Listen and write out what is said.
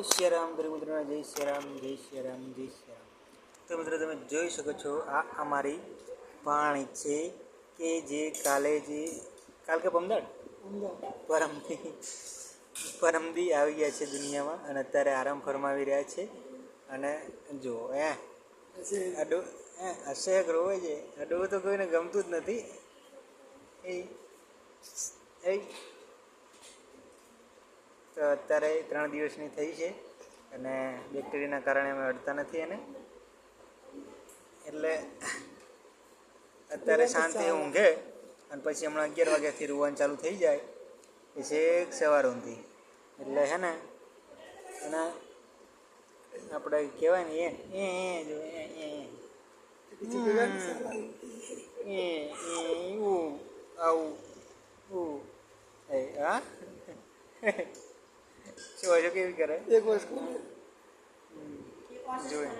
શ્રી રામ દરેક મિત્રોને જય શ્રી રામ જય શ્રી રામ જય શ્રી રામ. તો મિત્રો તમે જોઈ શકો છો આ અમારી પાણી છે કે જે કાલ કે પરમદી આવી ગયા છે દુનિયામાં અને અત્યારે આરામ ફરમાવી રહ્યા છે. અને જો આડો અસહ્ય રોવે છે. આડવું તો કોઈને ગમતું જ નથી. તો અત્યારે 3 દિવસની થઈ છે અને બેક્ટેરિયાના કારણે અમે અડતા નથી એને, એટલે અત્યારે શાંતિ ઊંઘે અને પછી હમણાં 11 વાગ્યાથી રોવાનું ચાલુ થઈ જાય પછી એક સવાર ઊંધી એટલે હે ને અને આપણે કહેવાય ને હા શું કેવી કરે એક વર્ષ જોઈ.